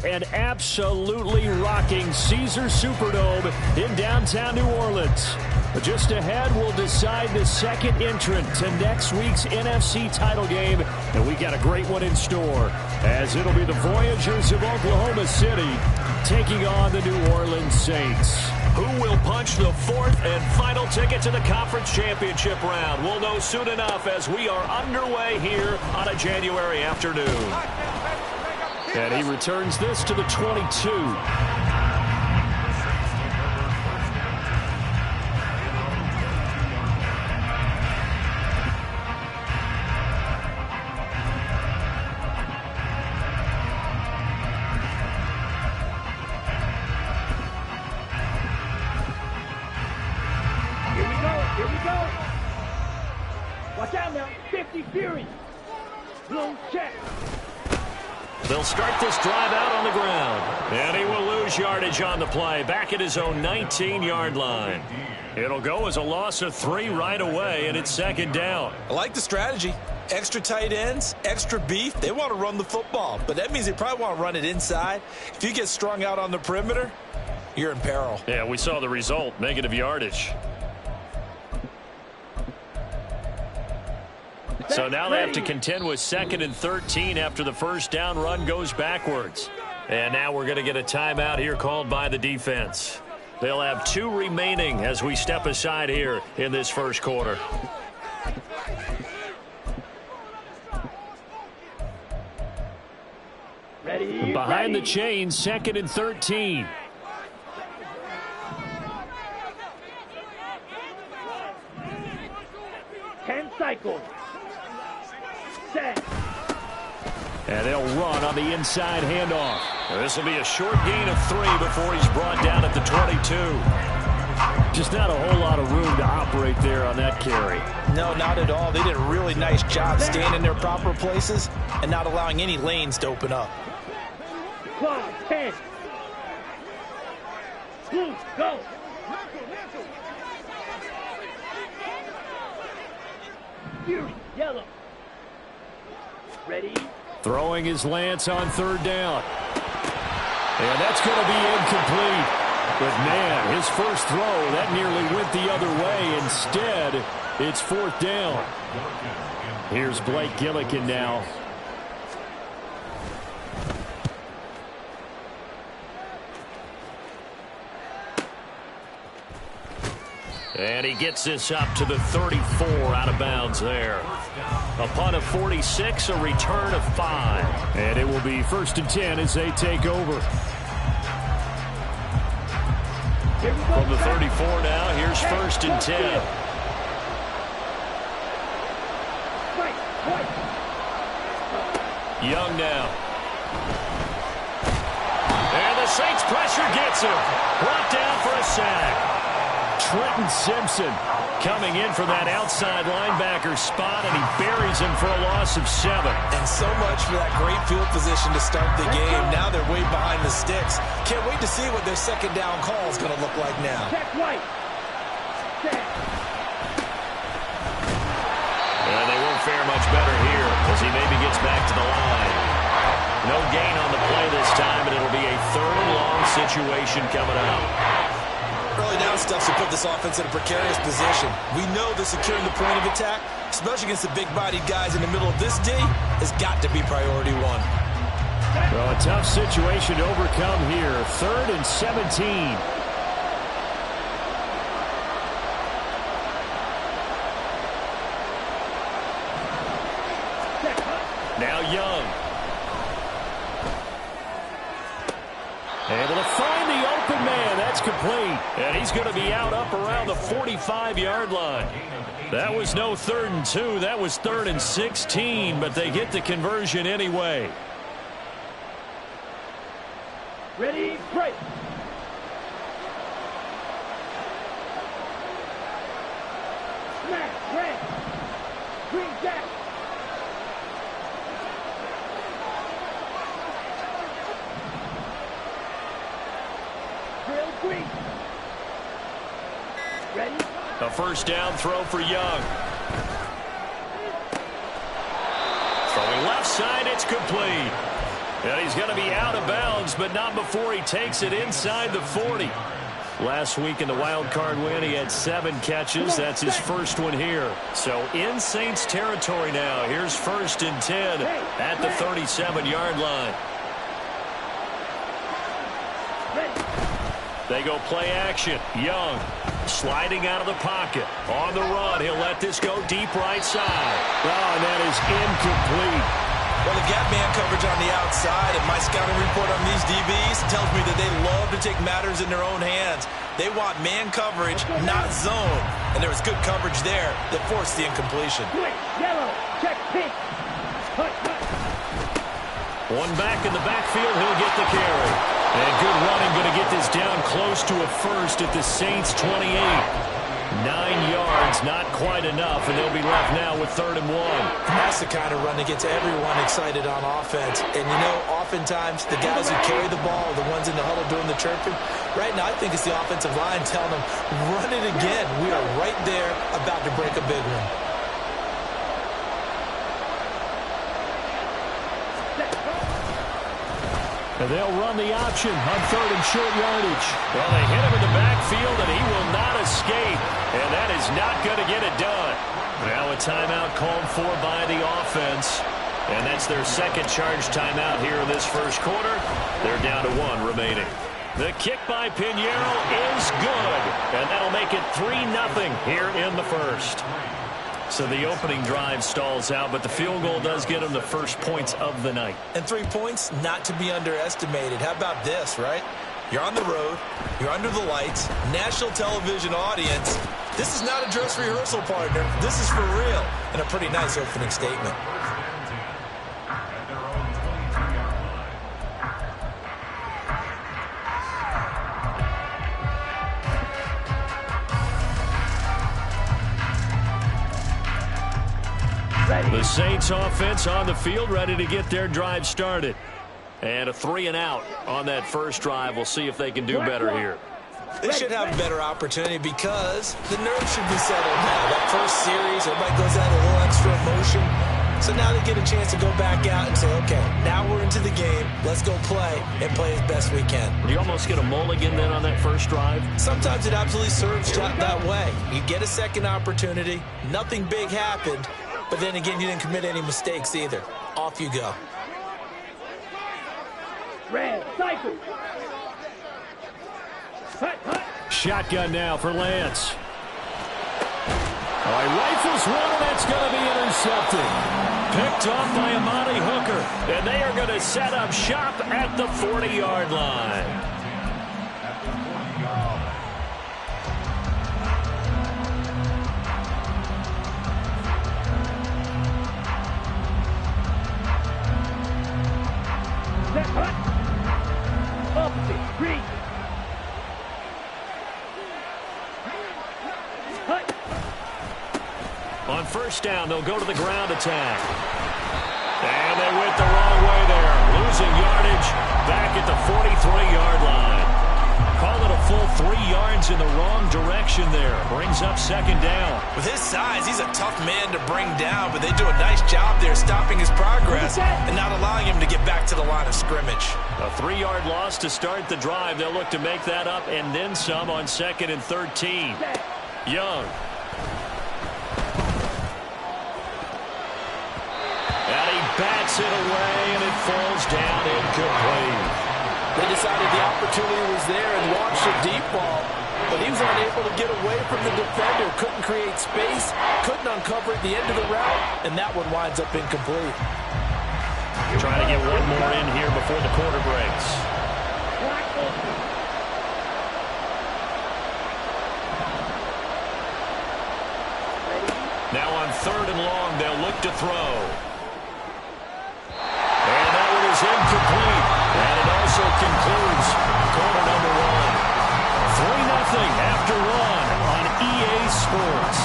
and absolutely rocking Caesar Superdome in downtown New Orleans. Just ahead, we'll decide the second entrant to next week's NFC title game, and we got a great one in store, as it'll be the Voyagers of Oklahoma City taking on the New Orleans Saints. Who will punch the fourth and final ticket to the conference championship round? We'll know soon enough as we are underway here on a January afternoon. And he returns this to the 22. They'll start this drive out on the ground. And he will lose yardage on the play, back at his own 19-yard line. It'll go as a loss of 3 right away, and it's second down. I like the strategy. Extra tight ends, extra beef. They want to run the football, but that means they probably want to run it inside. If you get strung out on the perimeter, you're in peril. Yeah, we saw the result, negative yardage. So now they have to contend with 2nd and 13 after the first down run goes backwards. And now we're going to get a timeout here called by the defense. They'll have 2 remaining as we step aside here in this first quarter. Behind the chains, 2nd and 13. Cycles. Set. And they'll run on the inside handoff. This will be a short gain of 3 before he's brought down at the 22. Just not a whole lot of room to operate there on that carry. No, not at all. They did a really nice job staying in their proper places and not allowing any lanes to open up. Clock, 10. Blue, go. Fury, yellow. Ready? Throwing his Lance on 3rd down. And that's going to be incomplete. But, man, his first throw, that nearly went the other way. Instead, it's 4th down. Here's Blake Gillikin now. And he gets this up to the 34 out of bounds there. A punt of 46, a return of 5. And it will be 1st and 10 as they take over. From the 34 now, here's 1st and 10. Young now. And the Saints pressure gets him. Brought down for a sack. Trenton Simpson coming in for that outside linebacker spot, and he buries him for a loss of 7. And so much for that great field position to start the game. Now they're way behind the sticks. Can't wait to see what their second down call is going to look like now. Check right. Check. And they won't fare much better here as he maybe gets back to the line. No gain on the play this time, and it'll be a 3rd and long situation coming up. Early down stuffs will put this offense in a precarious position. We know that securing the point of attack, especially against the big-bodied guys in the middle of this D, has got to be priority 1. Well, a tough situation to overcome here. 3rd and 17. Now Young. Able to find the open man. That's complete. And he's going to be out up around the 45-yard line. That was no 3rd and 2. That was 3rd and 16, but they get the conversion anyway. Ready, break. Smash, red. Green jack. Drill green. Ready? A first down throw for Young. Throwing left side, it's complete. And he's going to be out of bounds, but not before he takes it inside the 40. Last week in the wild card win, he had 7 catches. That's his first one here. So in Saints territory now. Here's 1st and 10 at the 37-yard line. They go play action. Young sliding out of the pocket. On the run, he'll let this go deep right side. Oh, and that is incomplete. Well, they've got man coverage on the outside, and my scouting report on these DBs tells me that they love to take matters in their own hands. They want man coverage, not zone. And there was good coverage there that forced the incompletion. Yellow, check pink. One back in the backfield, he'll get the carry. And good running, going to get this down close to a first at the Saints 28. 9 yards, not quite enough, and they'll be left now with 3rd and 1. That's the kind of run that gets everyone excited on offense. And, you know, oftentimes the guys who carry the ball are the ones in the huddle doing the chirping. Right now, I think it's the offensive line telling them, run it again. We are right there about to break a big one. And they'll run the option on 3rd and short yardage. Well, they hit him in the backfield, and he will not escape. And that is not going to get it done. Now a timeout called for by the offense. And that's their second charge timeout here in this first quarter. They're down to 1 remaining. The kick by Piñeiro is good. And that'll make it 3-0 here in the first. So the opening drive stalls out, but the field goal does get them the first points of the night. And 3 points, not to be underestimated. How about this, right? You're on the road. You're under the lights. National television audience. This is not a dress rehearsal, partner. This is for real. And a pretty nice opening statement. The Saints offense on the field, ready to get their drive started. And a 3-and-out on that first drive. We'll see if they can do better here. They should have a better opportunity because the nerves should be settled now. That first series, everybody goes out a little extra emotion. So now they get a chance to go back out and say, okay, now we're into the game. Let's go play and play as best we can. Do you almost get a mulligan then on that first drive? Sometimes it absolutely serves that way. You get a second opportunity. Nothing big happened. But then again, you didn't commit any mistakes either. Off you go. Red, cycle. Shotgun now for Lance. He rifles one, and that's going to be intercepted. Picked off by Amani Hooker. And they are going to set up shop at the 40-yard line. On first down, they'll go to the ground attack. And they went the wrong way there. Losing yardage back at the 43-yard line. Call it a full 3 yards in the wrong direction there. Brings up second down. With his size, he's a tough man to bring down, but they do a nice job there stopping his progress and not allowing him to get back to the line of scrimmage. A 3-yard loss to start the drive. They'll look to make that up and then some on 2nd and 13. Young. And he bats it away, and it falls down incomplete. They decided the opportunity was there and launched a deep ball, but he was unable to get away from the defender, couldn't create space, couldn't uncover at the end of the route, and that one winds up incomplete. Trying to get one more in here before the quarter breaks. Now on 3rd and long, they'll look to throw. And that one is incomplete. And it also concludes quarter number 1. 3-0 after 1 on EA Sports.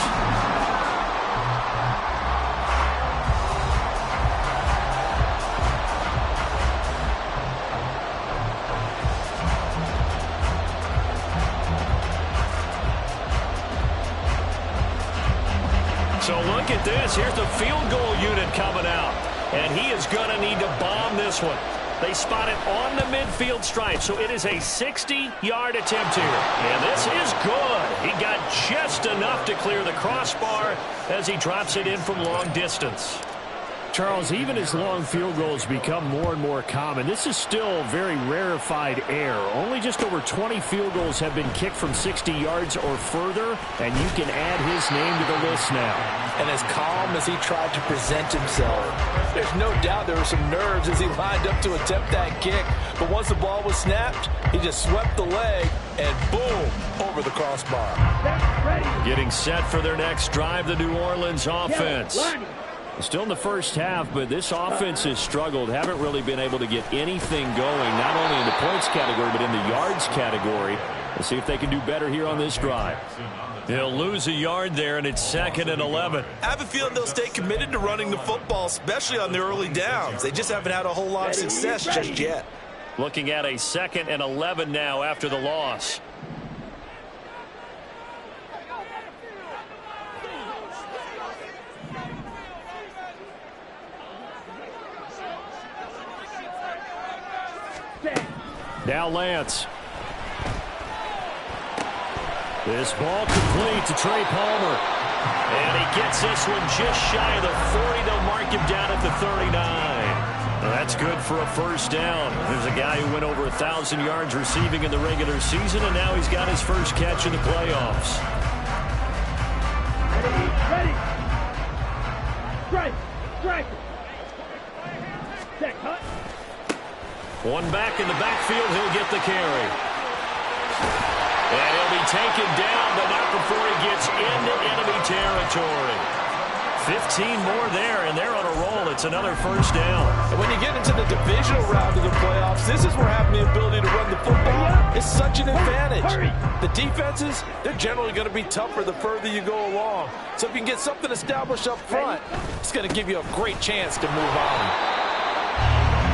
So look at this. Here's the field goal unit coming out. And he is going to need to bomb this one. They spot it on the midfield stripe, so it is a 60-yard attempt here. And this is good. He got just enough to clear the crossbar as he drops it in from long distance. Charles, even as long field goals become more and more common, this is still very rarefied air. Only just over 20 field goals have been kicked from 60 yards or further, and you can add his name to the list now. And as calm as he tried to present himself, there's no doubt there were some nerves as he lined up to attempt that kick. But once the ball was snapped, he just swept the leg and boom, over the crossbar. Getting set for their next drive, the New Orleans offense. Still in the first half, but this offense has struggled. Haven't really been able to get anything going, not only in the points category, but in the yards category. We'll see if they can do better here on this drive. They'll lose a yard there, and it's 2nd and 11. I have a feeling they'll stay committed to running the football, especially on the early downs. They just haven't had a whole lot of success just yet. Looking at a 2nd and 11 now after the loss. Now Lance. This ball complete to Trey Palmer. And he gets this one just shy of the 40. They'll mark him down at the 39. Well, that's good for a first down. There's a guy who went over 1,000 yards receiving in the regular season, and now he's got his first catch in the playoffs. Ready. Strike. Check, cut. One back in the backfield, he'll get the carry. And he'll be taken down, but not before he gets into enemy territory. 15 more there, and they're on a roll. It's another first down. And when you get into the divisional round of the playoffs, this is where having the ability to run the football is such an advantage. The defenses, they're generally going to be tougher the further you go along. So if you can get something established up front, it's going to give you a great chance to move on.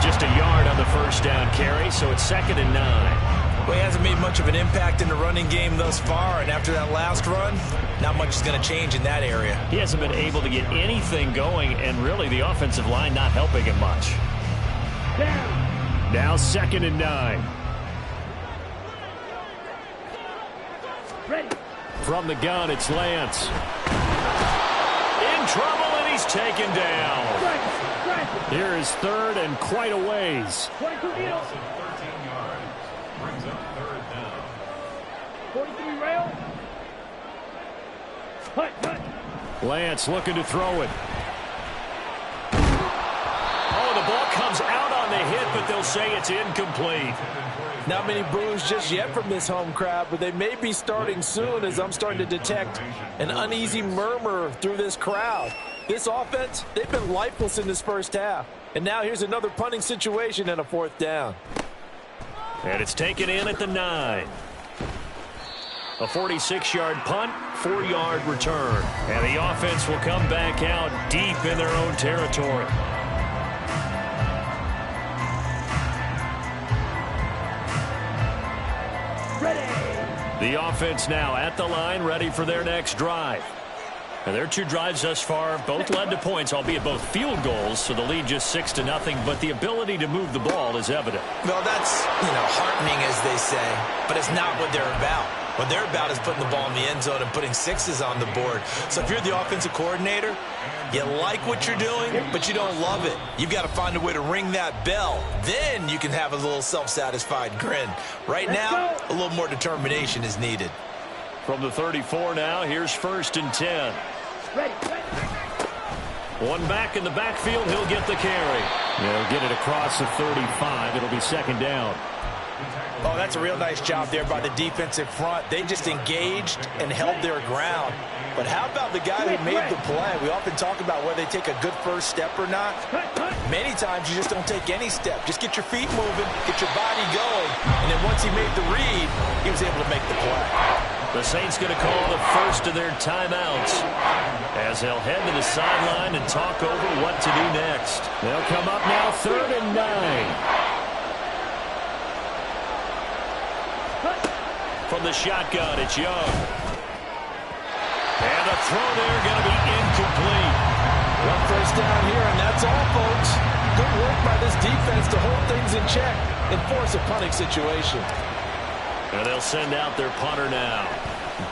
Just a yard on the first down carry, so it's 2nd and 9. Well, he hasn't made much of an impact in the running game thus far, and after that last run, not much is going to change in that area. He hasn't been able to get anything going, and really the offensive line not helping him much. Now 2nd and 9. Ready. From the gun, it's Lance. In trouble, and he's taken down. Here is 3rd and quite a ways. 22 Needles. 13 yards. Brings up 3rd down. 43 rail. Cut. Lance looking to throw it. Oh, the ball comes out on the hit, but they'll say it's incomplete. Not many boos just yet from this home crowd, but they may be starting soon as I'm starting to detect an uneasy murmur through this crowd. This offense, they've been lifeless in this first half. And now here's another punting situation and a 4th down. And it's taken in at the 9. A 46-yard punt, 4-yard return. And the offense will come back out deep in their own territory. Ready. The offense now at the line, ready for their next drive. And their 2 drives thus far both led to points, albeit both field goals, so the lead just 6-0, but the ability to move the ball is evident. Well, that's, heartening, as they say, but it's not what they're about. What they're about is putting the ball in the end zone and putting 6s on the board. So if you're the offensive coordinator, you like what you're doing, but you don't love it. You've got to find a way to ring that bell. Then you can have a little self-satisfied grin. Right now, a little more determination is needed. From the 34 now, here's 1st and 10. Ready. One back in the backfield, he'll get the carry. They'll get it across the 35. It'll be 2nd down. Oh, that's a real nice job there by the defensive front. They just engaged and held their ground. But how about the guy who made the play? We often talk about whether they take a good first step or not. Many times you just don't take any step. Just get your feet moving, get your body going, and then once he made the read, he was able to make the play. The Saints going to call the first of their timeouts as they'll head to the sideline and talk over what to do next. They'll come up now 3rd and 9. From the shotgun, it's Young. And a throw there going to be incomplete. One first down here, and that's all, folks. Good Good work by this defense to hold things in check and force a punting situation. And they'll send out their punter now.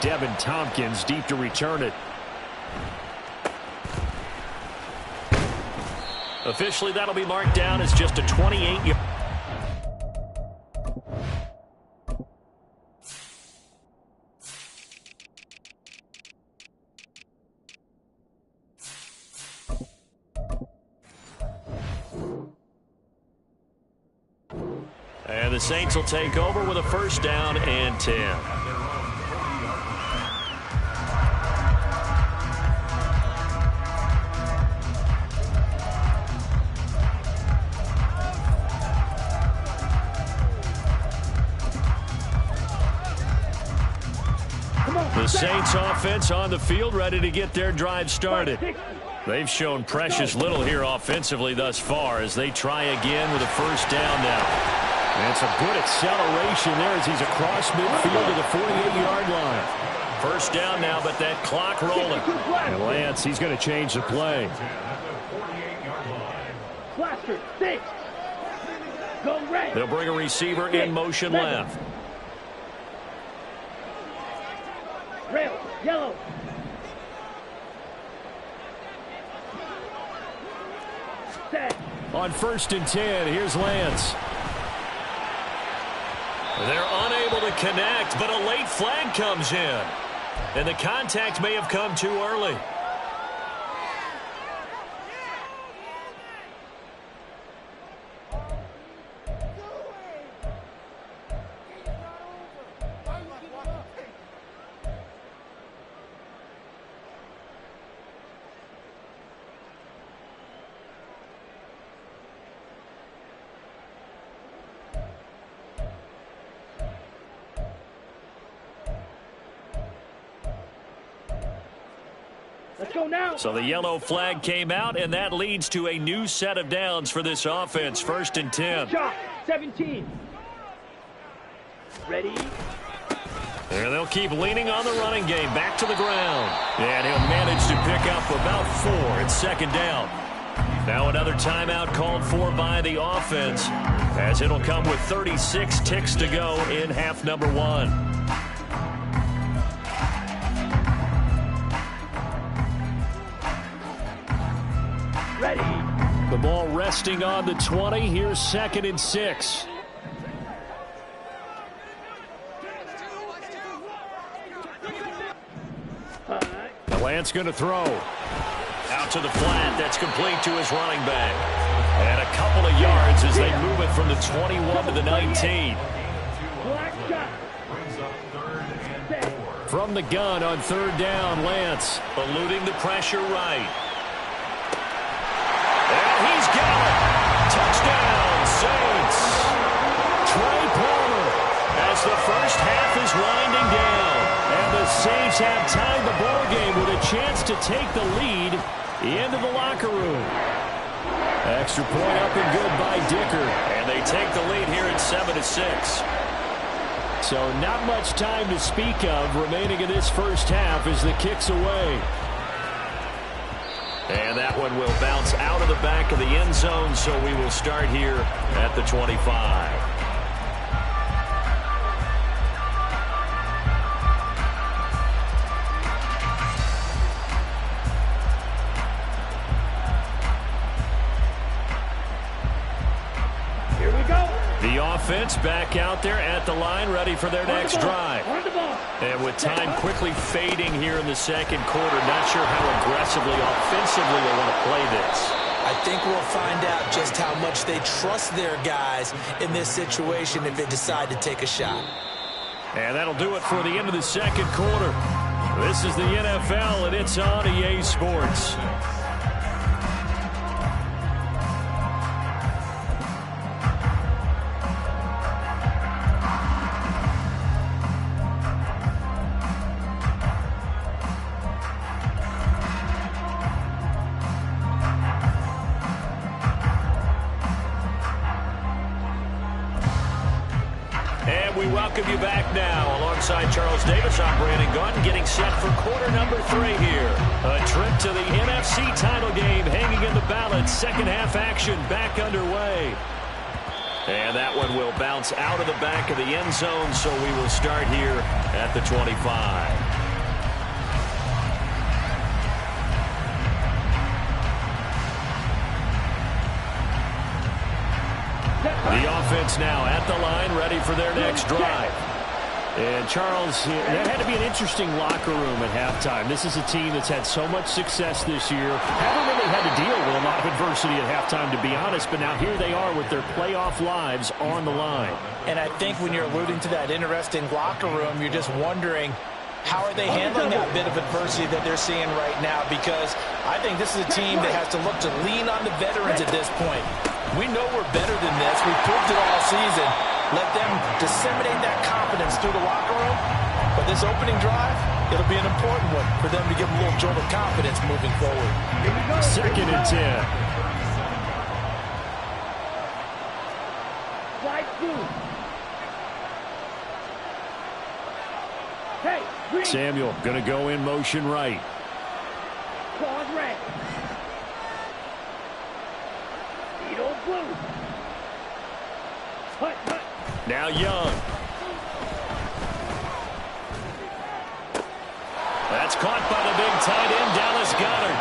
Devin Tompkins deep to return it. Officially, that'll be marked down as just a 28-yard. And the Saints will take over with a first down and 10. The Saints offense on the field, ready to get their drive started. They've shown precious little here offensively thus far as they try again with a first down now. And some good acceleration there as he's across midfield to the 48-yard line. First down now, but that clock rolling. And Lance, he's going to change the play. Blaster, 6. Go red. They'll bring a receiver in motion left. Rail, yellow. Set. On first and 10, here's Lance. They're unable to connect, but a late flag comes in. And the contact may have come too early. Let's go now. So the yellow flag came out, and that leads to a new set of downs for this offense. First and 10. Shot, 17. Ready. And they'll keep leaning on the running game. Back to the ground. And he'll manage to pick up about 4 at second down. Now another timeout called for by the offense, as it'll come with 36 ticks to go in half number 1. Ready. The ball resting on the 20. Here's second and 6. Lance going to throw. Out to the flat. That's complete to his running back. And a couple of yards as they move it from the 21 to the 19. Black shot. From the gun on third down, Lance. Eluding the pressure right. And he's got it. Touchdown, Saints. Trey Palmer as the first half is winding down. And the Saints have tied the ball game with a chance to take the lead into the locker room. Extra point up and good by Dicker. And they take the lead here at 7-6. So not much time to speak of remaining in this first half as the kick's away. And that one will bounce out of the back of the end zone, so we will start here at the 25. The offense back out there at the line, ready for their next drive. And with time quickly fading here in the second quarter, not sure how aggressively, offensively they want to play this. I think we'll find out just how much they trust their guys in this situation if they decide to take a shot. And that'll do it for the end of the second quarter. This is the NFL, and it's on EA Sports. we welcome you back now. Alongside Charles Davis, I'm Brandon Gaudin, getting set for quarter number 3 here. A trip to the NFC title game hanging in the balance. Second half action back underway. And that one will bounce out of the back of the end zone, so we will start here at the 25. The offense now at the line, ready for their next drive. And Charles, that had to be an interesting locker room at halftime. This is a team that's had so much success this year. Haven't really had to deal with a lot of adversity at halftime, to be honest, but now here they are with their playoff lives on the line. And I think when you're alluding to that interesting locker room, you're just wondering, how are they handling that bit of adversity that they're seeing right now? Because I think this is a team that has to look to lean on the veterans at this point. We know we're better than this. We've proved it all season. Let them disseminate that confidence through the locker room. But this opening drive, it'll be an important one for them to give them a little jolt of confidence moving forward. Second and 10. Slide through. Hey, green. Samuel going to go in motion right. Claws red. Speedo blue. Hut, hut. Now Young. That's caught by the big tight end, Dallas Goedert.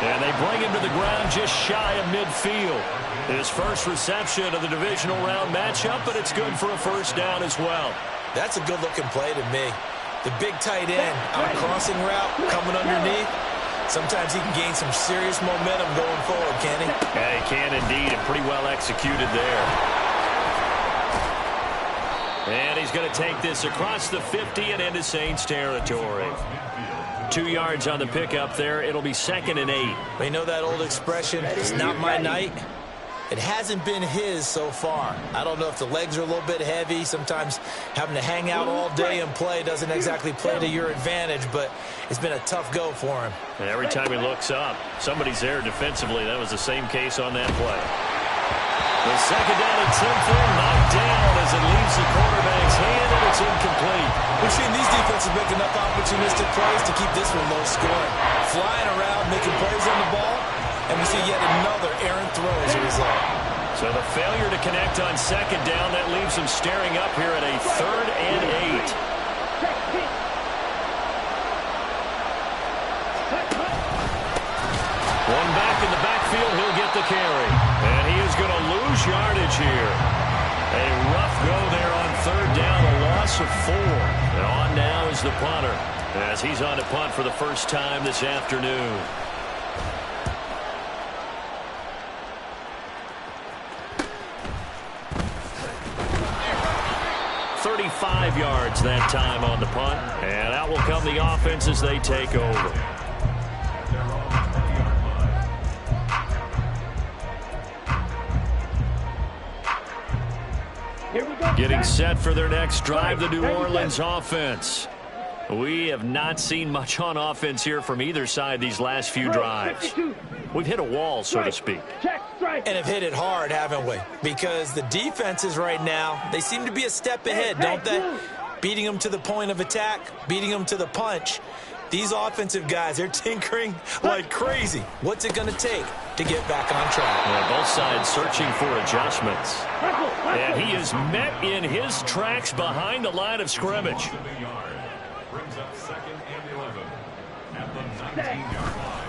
And they bring him to the ground just shy of midfield. His first reception of the divisional round matchup, but it's good for a first down as well. That's a good-looking play to me. The big tight end on a crossing route coming underneath. Sometimes he can gain some serious momentum going forward, can he? Yeah, he can indeed, and pretty well executed there. And he's going to take this across the 50 and into Saints territory. 2 yards on the pickup there. It'll be 2nd and 8. We know that old expression, it's not my night. It hasn't been his so far. I don't know if the legs are a little bit heavy. Sometimes having to hang out all day and play doesn't exactly play to your advantage, but it's been a tough go for him. And every time he looks up, somebody's there defensively. That was the same case on that play. The second down attempt there, knocked down as it leaves the quarterback's hand, and it's incomplete. We've seen these defenses make enough opportunistic plays to keep this one low scoring. Flying around, making plays on the ball, and we see yet another errant throw as a result. So the failure to connect on second down, that leaves him staring up here at a 3rd and 8. One back in the backfield, he'll get the carry. And he is going to lose yardage here. A rough go there on 3rd down, a loss of 4. And on now is the punter, as he's on to punt for the first time this afternoon. "35 yards that time on the punt, and out will come the offense as they take over. Getting set for their next drive, the New Orleans offense. We have not seen much on offense here from either side these last few drives. We've hit a wall, so to speak. And have hit it hard, haven't we? Because the defenses right now, they seem to be a step ahead, don't they? Beating them to the point of attack, beating them to the punch. These offensive guys, they're tinkering like crazy. What's it going to take to get back on track? Yeah, both sides searching for adjustments. And he is met in his tracks behind the line of scrimmage. Brings up 2nd and 11 at the 19-yard line.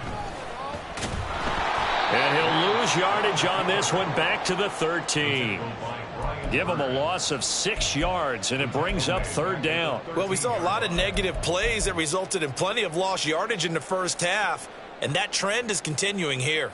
And he'll lose yardage on this one, back to the 13. Give him a loss of 6 yards, and it brings up 3rd down. Well, we saw a lot of negative plays that resulted in plenty of lost yardage in the first half, and that trend is continuing here.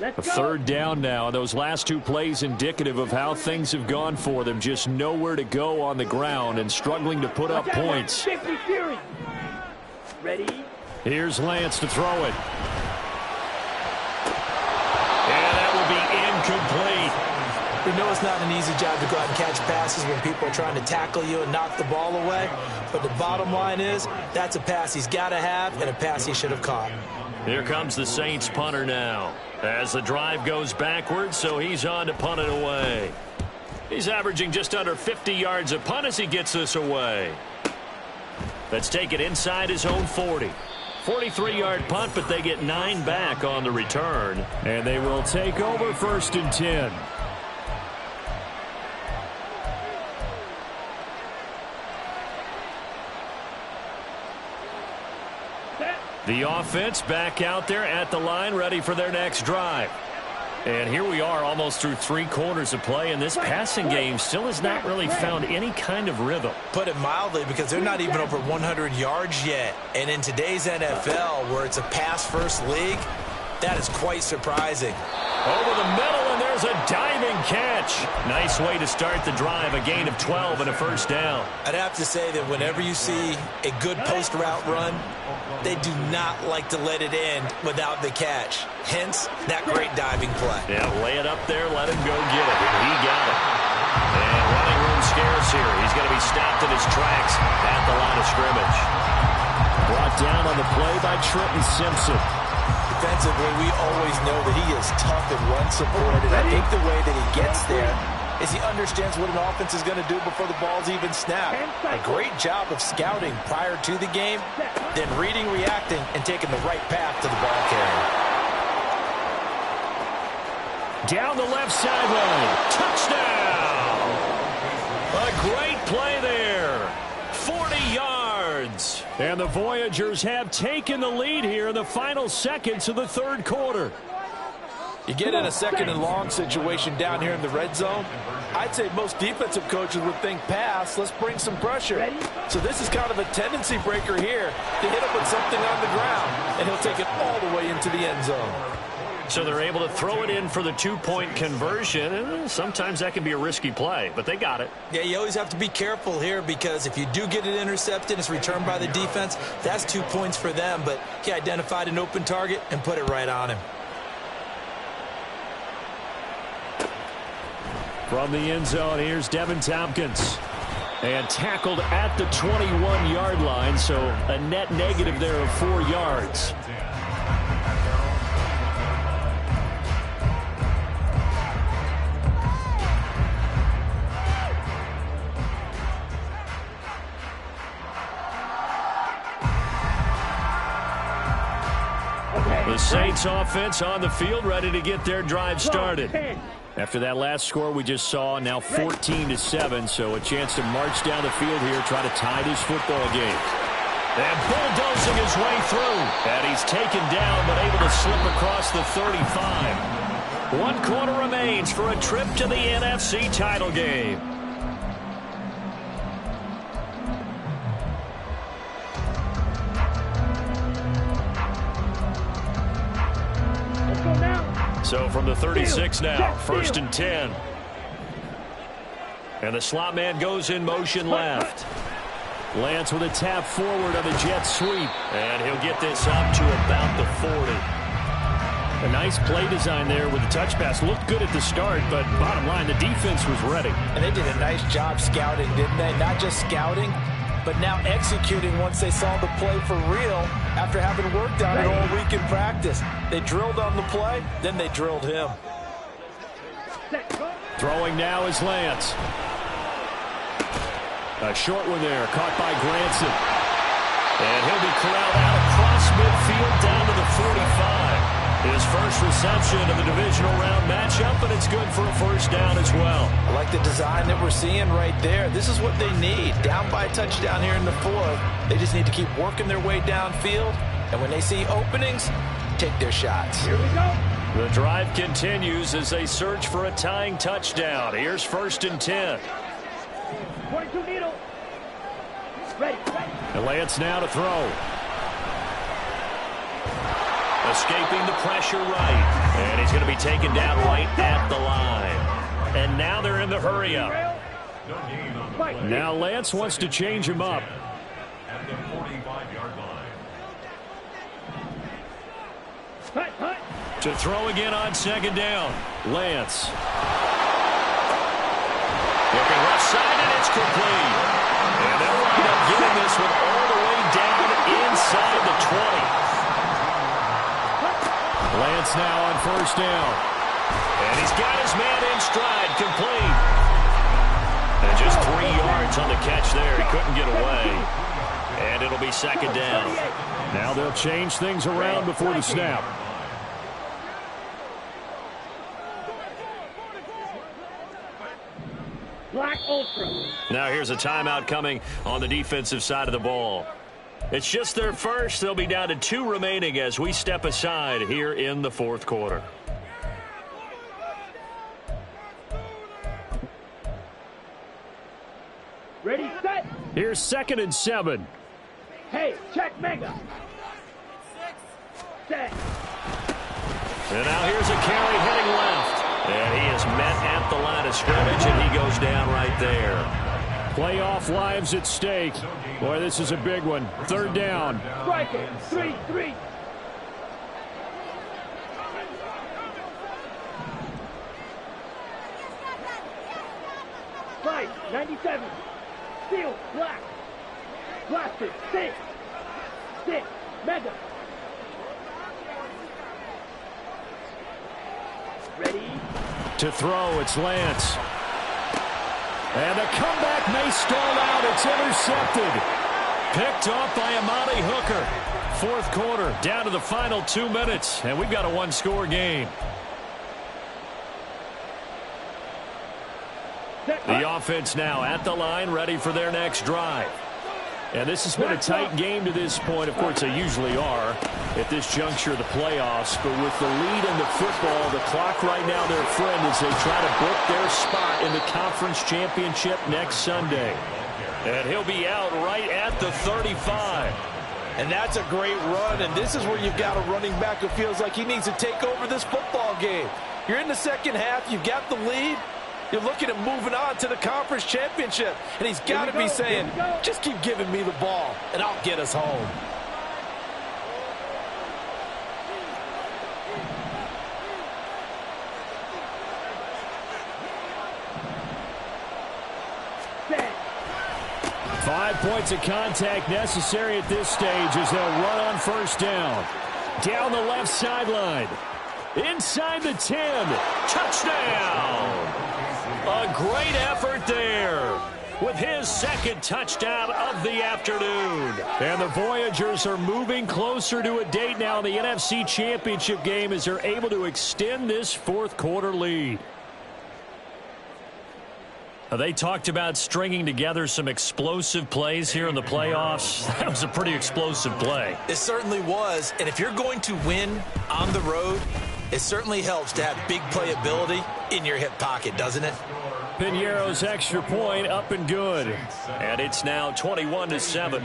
A 3rd down now. Those last 2 plays indicative of how things have gone for them. Just nowhere to go on the ground and struggling to put up points. Ready? Here's Lance to throw it. And that will be incomplete. We know it's not an easy job to go out and catch passes when people are trying to tackle you and knock the ball away. But the bottom line is, that's a pass he's got to have and a pass he should have caught. Here comes the Saints punter now. As the drive goes backwards, so he's on to punt it away. He's averaging just under 50 yards a punt as he gets this away. Let's take it inside his own 40. 43-yard punt, but they get 9 back on the return. And they will take over 1st and 10. The offense back out there at the line, ready for their next drive. And here we are almost through 3 quarters of play, and this passing game still has not really found any kind of rhythm. Put it mildly, because they're not even over 100 yards yet. And in today's NFL, where it's a pass-first league, that is quite surprising. Over the middle, and there's a diving catch. Nice way to start the drive, a gain of 12 and a first down. I'd have to say that whenever you see a good post-route run, they do not like to let it end without the catch. Hence, that great diving play. Yeah, lay it up there, let him go get it. And he got it. And running room scarce here. He's going to be stopped in his tracks at the line of scrimmage. Brought down on the play by Trenton Simpson. Defensively, we always know that he is tough and run-supported. I think the way that he gets there is he understands what an offense is going to do before the ball's even snapped. A great job of scouting prior to the game, then reading, reacting, and taking the right path to the ball carrier. Down the left sideline. Touchdown! A great play there. 40 yards. And the Voyagers have taken the lead here in the final seconds of the 3rd quarter. You get in a 2nd and long situation down here in the red zone, I'd say most defensive coaches would think pass, let's bring some pressure. So this is kind of a tendency breaker here to hit him with something on the ground, and he'll take it all the way into the end zone. So they're able to throw it in for the 2-point conversion, and sometimes that can be a risky play, but they got it. Yeah, you always have to be careful here, because if you do get it intercepted, it's returned by the defense, that's 2 points for them, but he identified an open target and put it right on him. From the end zone, here's Devin Tompkins. And tackled at the 21-yard line, so a net negative there of 4 yards. The Saints offense on the field, ready to get their drive started. After that last score we just saw, now 14-7, so a chance to march down the field here, try to tie this football game. And bulldozing his way through. And he's taken down, but able to slip across the 35. 1 quarter remains for a trip to the NFC title game. So from the 36 now, 1st and 10. And the slot man goes in motion left. Lance with a tap forward on the jet sweep. And he'll get this up to about the 40. A nice play design there with the touch pass. Looked good at the start, but bottom line, the defense was ready. And they did a nice job scouting, didn't they? Not just scouting, but now executing once they saw the play for real after having worked on it all week in practice. They drilled on the play, then they drilled him. Throwing now is Lance. A short one there, caught by Granson. And he'll be corralled out across midfield down to the 45. His first reception of the divisional round matchup, and it's good for a first down as well. I like the design that we're seeing right there. This is what they need. Down by a touchdown here in the 4th. They just need to keep working their way downfield. And when they see openings, take their shots. Here we go. The drive continues as they search for a tying touchdown. Here's 1st and 10. 22 needle. Ready. And Lance now to throw. Escaping the pressure right. And he's going to be taken down right at the line. And now they're in the hurry-up. Now Lance wants to change him up. At the 45-yard line. To throw again on 2nd down. Lance. Looking left side, and it's complete. And they'll wind up getting this one all the way down inside the 20. Lance now on first down. And he's got his man in stride, complete. And just 3 yards on the catch there. He couldn't get away. And it'll be second down. Now they'll change things around before the snap. Black Ultra. Now here's a timeout coming on the defensive side of the ball. It's just their first. They'll be down to 2 remaining as we step aside here in the fourth quarter. Ready, set. Here's 2nd and 7. Hey, check mega. Set. And now here's a carry heading left. And he is met at the line of scrimmage, and he goes down right there. Playoff lives at stake. Boy, this is a big one. 3rd down. Strike it. 3-3. Five, 97. Steel, black. Blaster, 6. 6, mega. Ready? To throw, it's Lance. And the comeback may stall out. It's intercepted. Picked off by Amani Hooker. Fourth quarter, down to the final 2 minutes. And we've got a 1-score game. The offense now at the line, ready for their next drive. And this has been a tight game to this point. Of course, they usually are at this juncture of the playoffs. But with the lead in the football, the clock right now their friend as they try to book their spot in the conference championship next Sunday. And he'll be out right at the 35. And that's a great run, and this is where you've got a running back who feels like he needs to take over this football game. You're in the second half, you've got the lead. You're looking at moving on to the conference championship. And he's got to be saying, just keep giving me the ball, and I'll get us home. Set. 5 points of contact necessary at this stage as they'll run on first down. Down the left sideline. Inside the 10. Touchdown! A great effort there with his 2nd touchdown of the afternoon. And the Voyagers are moving closer to a date now in the NFC Championship game as they're able to extend this fourth quarter lead. They talked about stringing together some explosive plays here in the playoffs. That was a pretty explosive play. It certainly was. And if you're going to win on the road, it certainly helps to have big playability in your hip pocket, doesn't it? Piñeiro's extra point up and good. And it's now 21-7.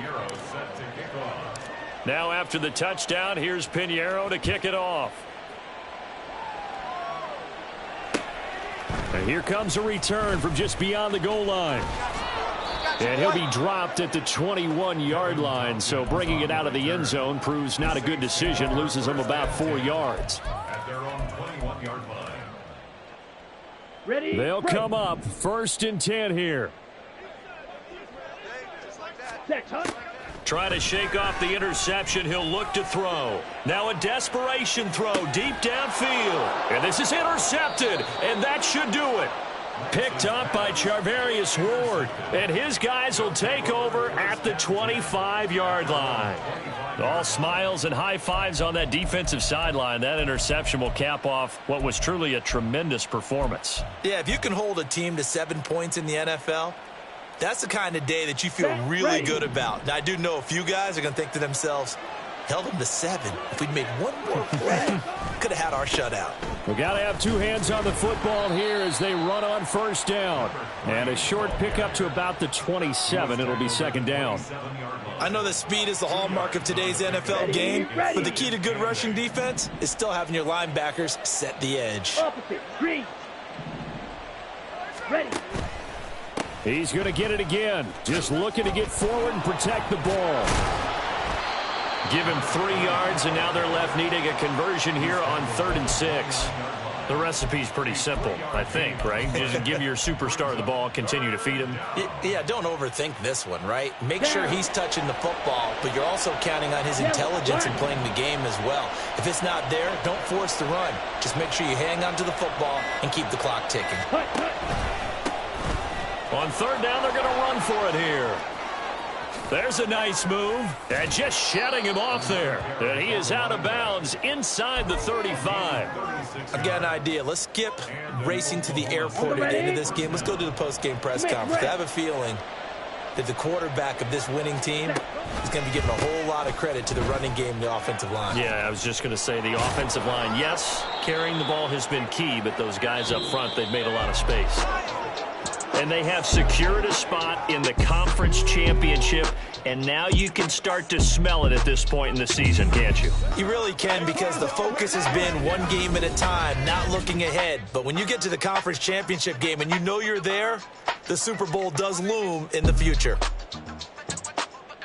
Now after the touchdown, here's Piñeiro to kick it off. And here comes a return from just beyond the goal line. And he'll be dropped at the 21-yard line, so bringing it out of the end zone proves not a good decision, loses him about 4 yards. At their own 21-yard line. Ready? They'll come up 1st and 10 here. Set, Hunt. Trying to shake off the interception. He'll look to throw. Now a desperation throw deep downfield. And this is intercepted, and that should do it. Picked up by Charvarius Ward. And his guys will take over at the 25-yard line. All smiles and high fives on that defensive sideline. That interception will cap off what was truly a tremendous performance. Yeah, if you can hold a team to 7 points in the NFL, that's the kind of day that you feel really good about. Now, I do know a few guys are going to think to themselves, held them to 7. If we'd made one more play, could have had our shutout. We got to have 2 hands on the football here as they run on first down. And a short pickup to about the 27. It'll be 2nd down. I know that speed is the hallmark of today's NFL game, but the key to good rushing defense is still having your linebackers set the edge. Opposite. Green. Ready. He's going to get it again. Just looking to get forward and protect the ball. Give him 3 yards, and now they're left needing a conversion here on 3rd and 6. The recipe's pretty simple, I think, right? Just give your superstar the ball, continue to feed him. Yeah, don't overthink this one, right? Make sure he's touching the football, but you're also counting on his intelligence in playing the game as well. If it's not there, don't force the run. Just make sure you hang on to the football and keep the clock ticking. On third down, they're going to run for it here. There's a nice move. And just shutting him off there. And he is out of bounds inside the 35. I've got an idea. Let's skip racing to the airport at the end of this game. Let's go to the post-game press conference. I have a feeling that the quarterback of this winning team is going to be giving a whole lot of credit to the running game and the offensive line. Yeah, I was just going to say the offensive line, yes, carrying the ball has been key, but those guys up front, they've made a lot of space. And they have secured a spot in the conference championship, and now you can start to smell it at this point in the season, can't you? You really can, because the focus has been one game at a time, not looking ahead. But when you get to the conference championship game and you know you're there, the Super Bowl does loom in the future.